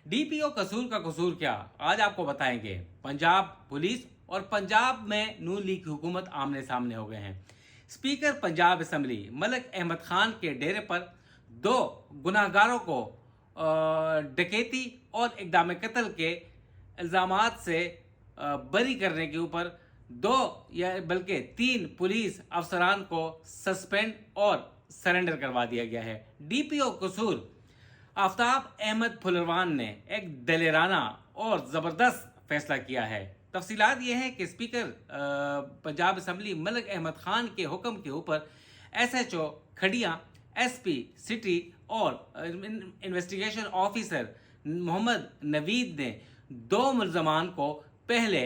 D P O कसूर का कसूर क्या, आज आपको बताएंगे। पंजाब पुलिस और पंजाब में नून लीग की हुकूमत आमने सामने हो गए हैं। स्पीकर पंजाब असम्बली मलिक अहमद खान के डेरे पर दो गुनाहगारों को डकैती और इक़दाम कत्ल के इल्ज़ामात से बरी करने के ऊपर दो या बल्कि तीन पुलिस अफसरान को सस्पेंड और सरेंडर करवा दिया गया है। डीपीओ कसूर आफ्ताब अहमद फुलरवान ने एक दलेराना और ज़बरदस्त फैसला किया है। तफसीलात ये हैं कि स्पीकर पंजाब असम्बली मलिक अहमद खान के हुक्म के ऊपर SHO खड़ियाँ, SP सिटी और इन्वेस्टिगेशन ऑफिसर मोहम्मद नवीद ने दो मुल्ज़मान को पहले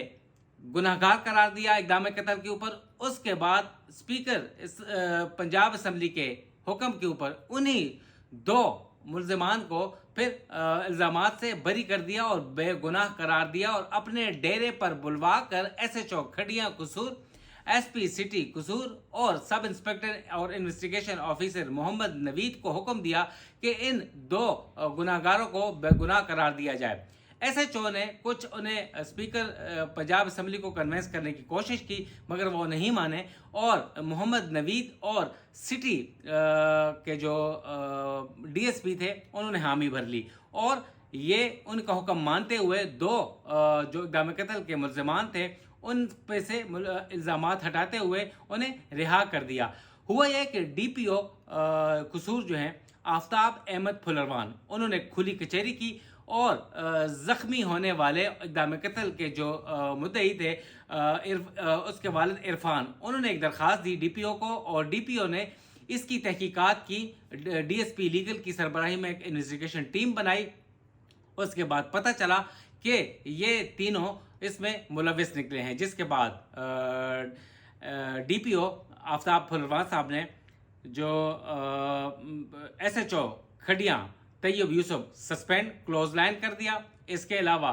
गुनाहगार करार दिया इक़दाम कत्ल के ऊपर। उसके बाद स्पीकर पंजाब असम्बली के हुक्म के ऊपर उन्हीं दो मुल्ज़मान को फिर इल्ज़ामात से बरी कर दिया और बेगुनाह करार दिया और अपने डेरे पर बुलवा कर SHO खड़ियाँ कसूर, SP सिटी कसूर और सब इंस्पेक्टर और इन्वेस्टिगेशन ऑफिसर मोहम्मद नवीद को हुक्म दिया कि इन दो गुनाहगारों को बेगुनाह करार दिया जाए। SHO ने कुछ उन्हें स्पीकर पंजाब असम्बली को कन्विंस करने की कोशिश की, मगर वो नहीं माने और मोहम्मद नवीद और सिटी के जो DSP थे उन्होंने हामी भर ली और ये उनका हुक्म मानते हुए दो जो इक़दाम कत्ल के मुल्ज़मान थे उन पे से इल्ज़ामात हटाते हुए उन्हें रिहा कर दिया। हुआ यह कि DPO कसूर जो हैं आफ्ताब अहमद फुलरवान, उन्होंने खुली कचहरी की और ज़ख्मी होने वाले इक़दाम कत्ल के जो मुद्दई थे उसके वालिद इरफान, उन्होंने एक दरख्वास्त दी DPO को और DPO ने इसकी तहकीकात की। DSP लीगल की सरबराही में एक इन्वेस्टिगेशन टीम बनाई। उसके बाद पता चला कि ये तीनों इसमें मुलविस निकले हैं, जिसके बाद DPO आफ्ताब फुलरवान साहब ने जो SHO खड़ियाँ Tayyab Yusuf suspend close line कर दिया। इसके अलावा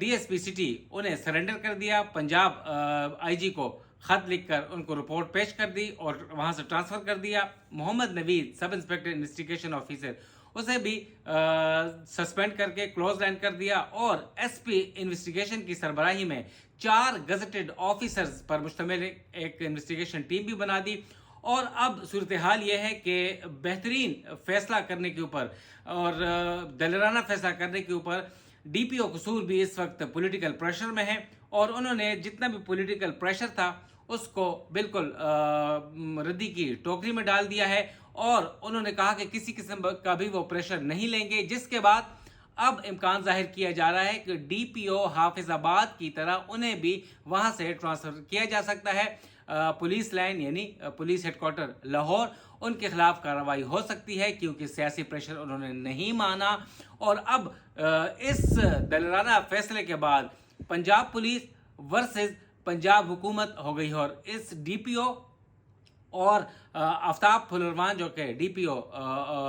DSP सिटी उन्हें सरेंडर कर दिया। पंजाब IG को ख़त लिखकर उनको रिपोर्ट पेश कर दी और वहाँ से ट्रांसफ़र कर दिया। Mohammad Naveed sub inspector investigation officer, उसे भी सस्पेंड करके क्लोज लाइन कर दिया और SP इन्वेस्टिगेशन की सरबराही में 4 गज़टेड ऑफिसर्स पर मुश्तमिल एक इन्वेस्टिगेशन टीम भी बना दी। और अब सूरत हाल ये है कि बेहतरीन फैसला करने के ऊपर और दलेराना फैसला करने के ऊपर DPO कसूर भी इस वक्त पॉलिटिकल प्रेशर में है और उन्होंने जितना भी पॉलिटिकल प्रेशर था उसको बिल्कुल रद्दी की टोकरी में डाल दिया है और उन्होंने कहा कि किसी किस्म का भी वो प्रेशर नहीं लेंगे, जिसके बाद अब इम्कान जाहिर किया जा रहा है कि DPO हाफिजाबाद की तरह उन्हें भी वहाँ से ट्रांसफ़र किया जा सकता है। पुलिस लाइन यानी पुलिस हेडक्वार्टर लाहौर, उनके खिलाफ कार्रवाई हो सकती है क्योंकि सियासी प्रेशर उन्होंने नहीं माना। और अब इस दलेराना फैसले के बाद पंजाब पुलिस वर्सेस पंजाब हुकूमत हो गई और इस DPO और आफ्ताब फुलरवान जो कि DPO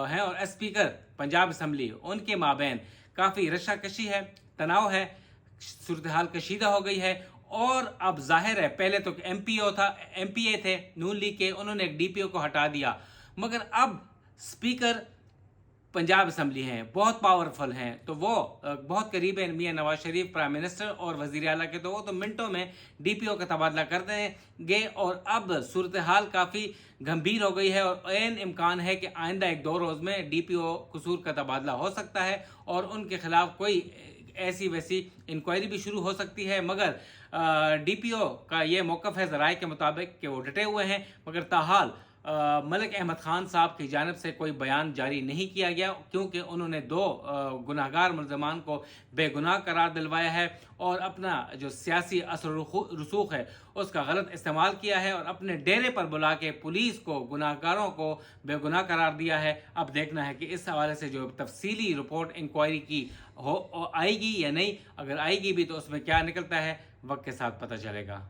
हैं और स्पीकर पंजाब असम्बली, उनके माबैन काफ़ी रशाकशी है, तनाव है, सूरत हाल कशीदा हो गई है। और अब जाहिर है पहले तो MPA थे नून लीग के, उन्होंने एक DPO को हटा दिया, मगर अब स्पीकर पंजाब असम्बली हैं, बहुत पावरफुल हैं, तो वो बहुत करीब है मियां नवाज शरीफ प्राइम मिनिस्टर और वज़ीर आला के, तो वो तो मिनटों में DPO का तबादला कर देंगे। और अब सूरत हाल काफ़ी गंभीर हो गई है और ऐन इम्कान है कि आइंदा 1-2 रोज़ में DPO कसूर का तबादला हो सकता है और उनके खिलाफ कोई ऐसी वैसी इंक्वायरी भी शुरू हो सकती है। मगर DPO का ये मौक़िफ़ है ज़राए के मुताबिक कि वो डटे हुए हैं, मगर ताहाल मलिक अहमद खान साहब की जानिब से कोई बयान जारी नहीं किया गया क्योंकि उन्होंने दो गुनाहगार मुल्ज़मान को बेगुनाह करार दिलवाया है और अपना जो सियासी असर रसूख है उसका गलत इस्तेमाल किया है और अपने डेरे पर बुला के पुलिस को गुनाहगारों को बेगुनाह करार दिया है। अब देखना है कि इस हवाले से जो तफसीली रिपोर्ट इंक्वायरी की आएगी या नहीं, अगर आएगी भी तो उसमें क्या निकलता है वक्त के साथ पता चलेगा।